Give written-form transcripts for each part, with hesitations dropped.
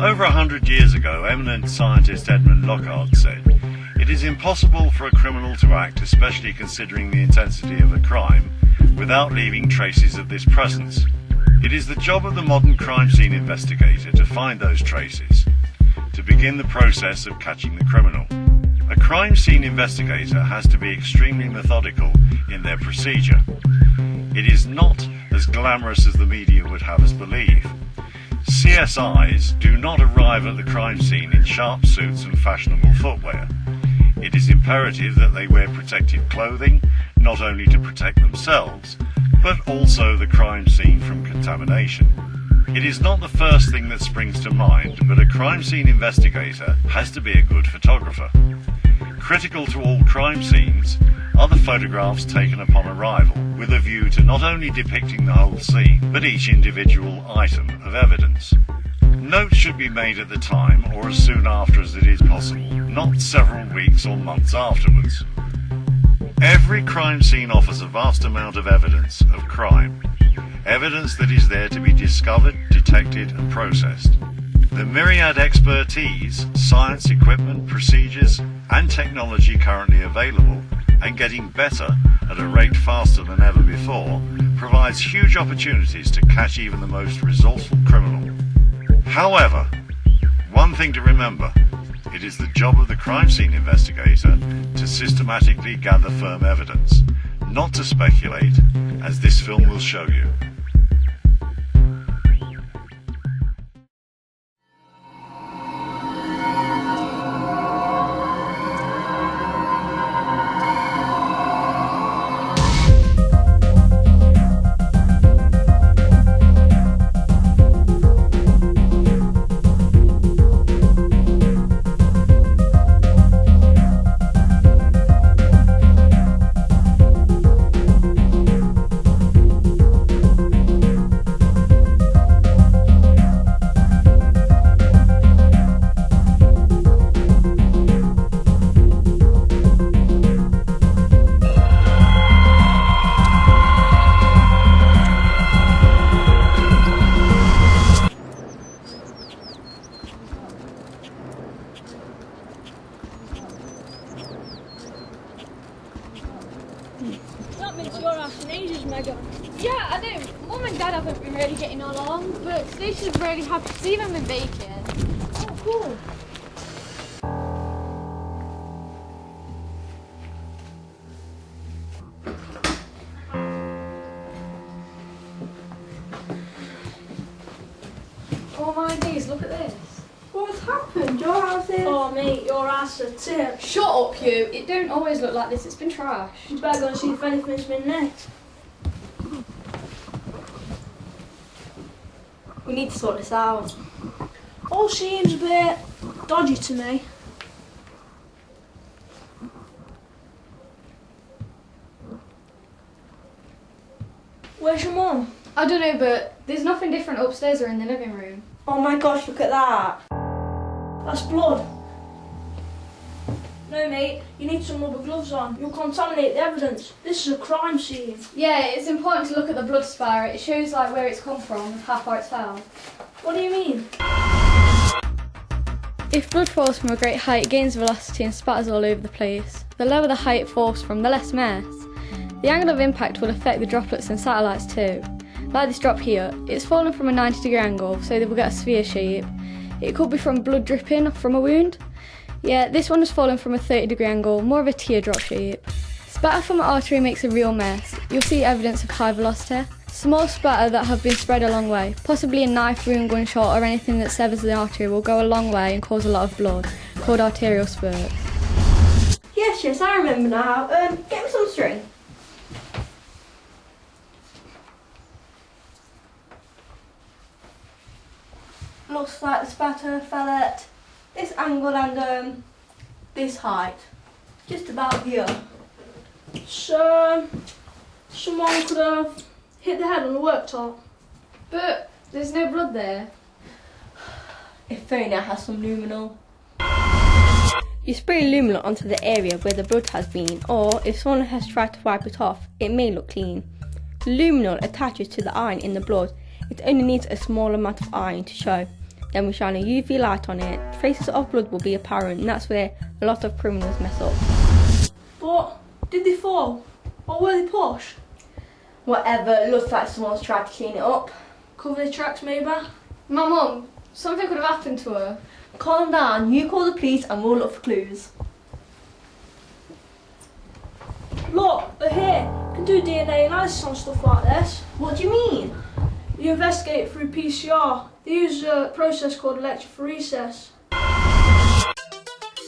Over 100 years ago, eminent scientist Edmund Lockhart said, "It is impossible for a criminal to act, especially considering the intensity of a crime, without leaving traces of this presence. It is the job of the modern crime scene investigator to find those traces, to begin the process of catching the criminal. A crime scene investigator has to be extremely methodical in their procedure. It is not as glamorous as the media would have us believe. CSIs do not arrive at the crime scene in sharp suits and fashionable footwear. It is imperative that they wear protective clothing, not only to protect themselves, but also the crime scene from contamination. It is not the first thing that springs to mind, but a crime scene investigator has to be a good photographer. Critical to all crime scenes are the photographs taken upon arrival, with a view to not only depicting the whole scene, but each individual item of evidence. Notes should be made at the time or as soon after as it is possible, not several weeks or months afterwards. Every crime scene offers a vast amount of evidence of crime, evidence that is there to be discovered, detected and processed. The myriad expertise, science, equipment, procedures and technology currently available, and getting better at a rate faster than ever before, provides huge opportunities to catch even the most resourceful criminal. However, one thing to remember, it is the job of the crime scene investigator to systematically gather firm evidence, not to speculate, as this film will show you. That makes your ass in ages, Megan. Yeah, I know. Mum and Dad haven't been really getting along, but Stacey's really happy to see them in bacon. Oh, cool. Oh my days, look at this. What's happened? Your house is... Oh mate, your ass a tip. Shut up you, it don't always look like this, it's been trashed. You better go and see if anything's been nicked. We need to sort this out. All seems a bit dodgy to me. Where's your mum? I don't know, but there's nothing different upstairs or in the living room. Oh my gosh, look at that. That's blood. No mate, you need some rubber gloves on. You'll contaminate the evidence. This is a crime scene. Yeah, it's important to look at the blood spatter. It shows like where it's come from, how far it's fell. What do you mean? If blood falls from a great height, it gains velocity and spatters all over the place. The lower the height it falls from, the less mess. The angle of impact will affect the droplets and satellites too. Like this drop here, it's fallen from a 90-degree angle, so they will get a sphere shape. It could be from blood dripping from a wound. Yeah, this one has fallen from a 30-degree angle, more of a teardrop shape. Spatter from an artery makes a real mess. You'll see evidence of high velocity. Small spatter that have been spread a long way, possibly a knife wound, gunshot or anything that severs the artery will go a long way and cause a lot of blood, called arterial spurts. Yes, I remember now. Get me some string. Looks like the spatter fell at this angle and this height, just about here. So someone could have hit the head on the worktop. But there's no blood there. If only I had some luminol. You spray luminol onto the area where the blood has been, or if someone has tried to wipe it off, it may look clean. Luminol attaches to the iron in the blood. It only needs a small amount of iron to show. Then we shine a UV light on it, traces of blood will be apparent, and that's where a lot of criminals mess up. But did they fall? Or were they pushed? Whatever, it looks like someone's tried to clean it up. Cover the tracks maybe? My mum, something could have happened to her. Calm down, you call the police and we'll look for clues. Look, they're here. You can do DNA analysis on stuff like this. What do you mean? You investigate through PCR. They use a process called electrophoresis.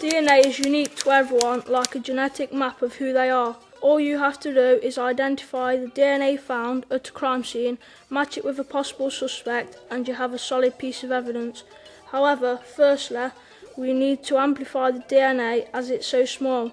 DNA is unique to everyone, like a genetic map of who they are. All you have to do is identify the DNA found at a crime scene, match it with a possible suspect, and you have a solid piece of evidence. However, firstly, we need to amplify the DNA as it's so small.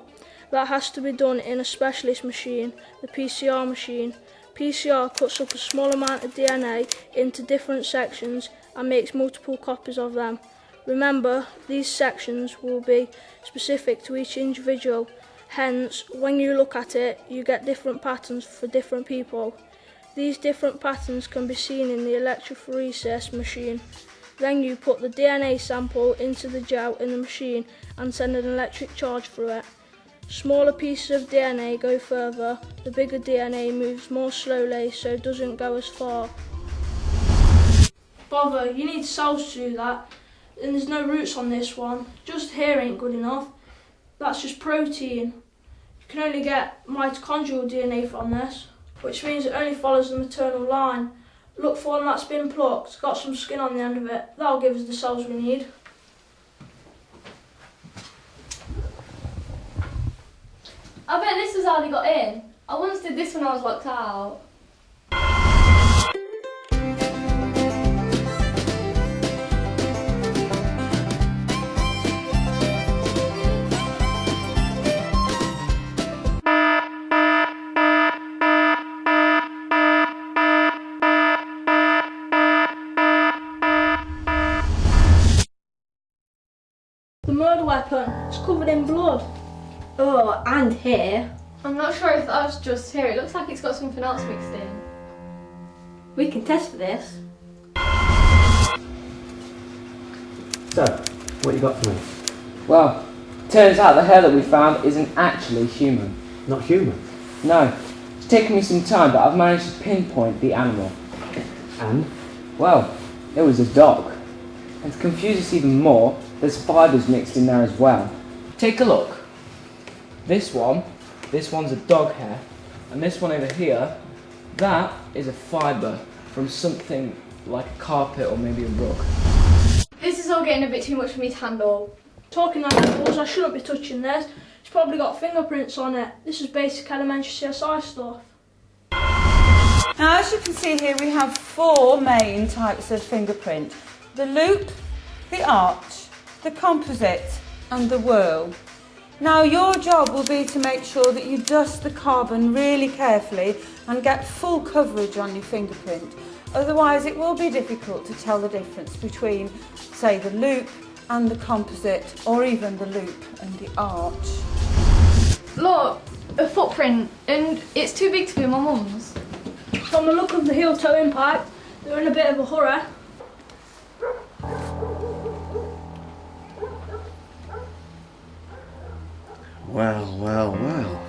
That has to be done in a specialist machine, the PCR machine. PCR cuts up a small amount of DNA into different sections and makes multiple copies of them. Remember, these sections will be specific to each individual. Hence, when you look at it, you get different patterns for different people. These different patterns can be seen in the electrophoresis machine. Then you put the DNA sample into the gel in the machine and send an electric charge through it. Smaller pieces of DNA go further, the bigger DNA moves more slowly so it doesn't go as far. Bother, you need cells to do that, and there's no roots on this one. Just here ain't good enough. That's just protein. You can only get mitochondrial DNA from this, which means it only follows the maternal line. Look for one that's been plucked, got some skin on the end of it. That'll give us the cells we need. I bet this is how they got in. I once did this when I was locked out. The murder weapon is covered in blood. Oh, and here. I'm not sure if that's just here. It looks like it's got something else mixed in. We can test for this. So, what you got for me? Well, turns out the hair that we found isn't actually human. Not human. No, it's taken me some time, but I've managed to pinpoint the animal. And? Well, it was a dog. And to confuse us even more, there's fibres mixed in there as well. Take a look. This one's a dog hair, and this one over here, that is a fibre from something like a carpet or maybe a rug. This is all getting a bit too much for me to handle. Talking animals, I shouldn't be touching this. It's probably got fingerprints on it. This is basic elementary CSI stuff. Now, as you can see here, we have 4 main types of fingerprint. The loop, the arch, the composite and the whorl. Now, your job will be to make sure that you dust the carbon really carefully and get full coverage on your fingerprint. Otherwise, it will be difficult to tell the difference between, say, the loop and the composite, or even the loop and the arch. Look, a footprint, and it's too big to be my mum's. From the look of the heel-toe impact, they're in a bit of a hurry. Well, well, well.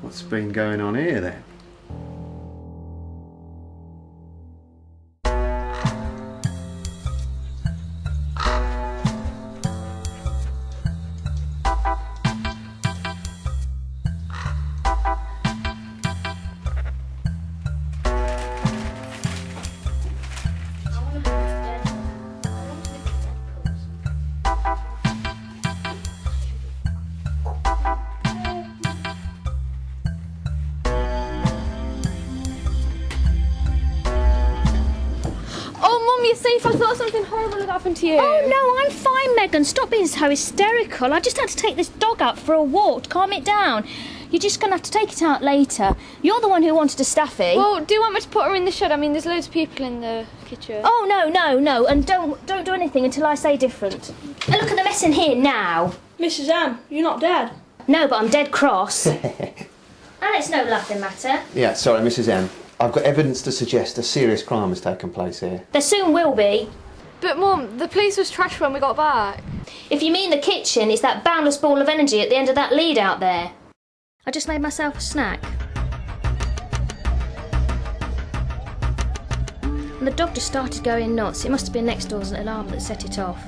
What's been going on here then? You're safe. I thought something horrible had happened to you. Oh no, I'm fine, Megan. Stop being so hysterical. I just had to take this dog out for a walk to calm it down. You're just going to have to take it out later. You're the one who wanted a staffy. Well, do you want me to put her in the shed? I mean, there's loads of people in the kitchen. Oh no, and don't do anything until I say different. And look at the mess in here now. Mrs. M, you're not dead. No, but I'm dead cross. And it's no laughing matter. Yeah, sorry, Mrs. M. I've got evidence to suggest a serious crime has taken place here. There soon will be. But Mum, the place was trashed when we got back. If you mean the kitchen, it's that boundless ball of energy at the end of that lead out there. I just made myself a snack. And the dog just started going nuts. It must have been next door's alarm that set it off.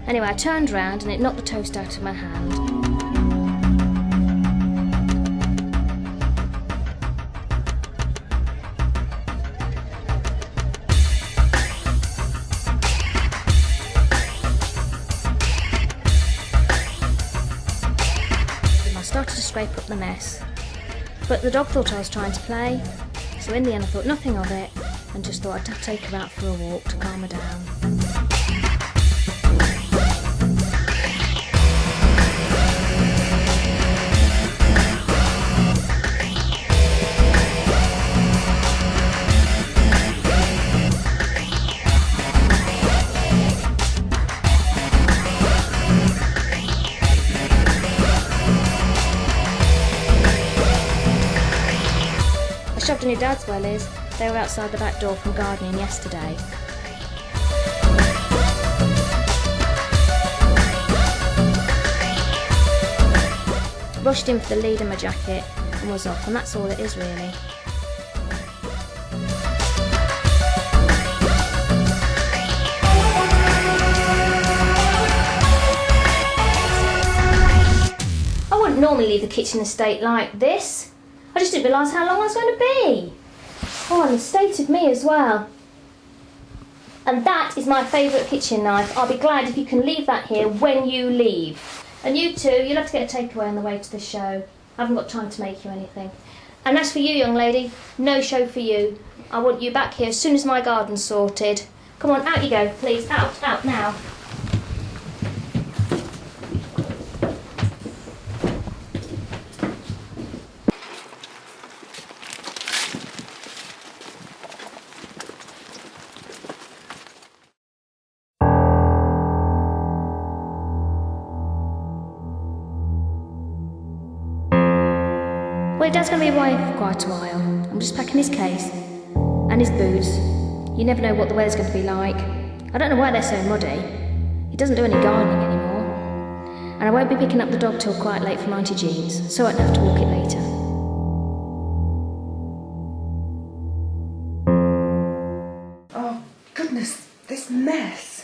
Anyway, I turned round and it knocked the toast out of my hand. I started to scrape up the mess, but the dog thought I was trying to play, so in the end I thought nothing of it and just thought I'd take her out for a walk to calm her down. I shoved in your dad's wellies. They were outside the back door from gardening yesterday. Rushed in for the lead in my jacket and was off, and that's all it is really. I wouldn't normally leave the kitchen estate like this. I just didn't realise how long I was going to be. Oh, and the state of me as well. And that is my favourite kitchen knife. I'll be glad if you can leave that here when you leave. And you too, you'll have to get a takeaway on the way to the show. I haven't got time to make you anything. And as for you, young lady, no show for you. I want you back here as soon as my garden's sorted. Come on, out you go, please. Out now. Well, Dad's going to be away for quite a while. I'm just packing his case and his boots. You never know what the weather's going to be like. I don't know why they're so muddy. He doesn't do any gardening anymore. And I won't be picking up the dog till quite late from Auntie Jean's, so I won't have to walk it later. Oh, goodness, this mess.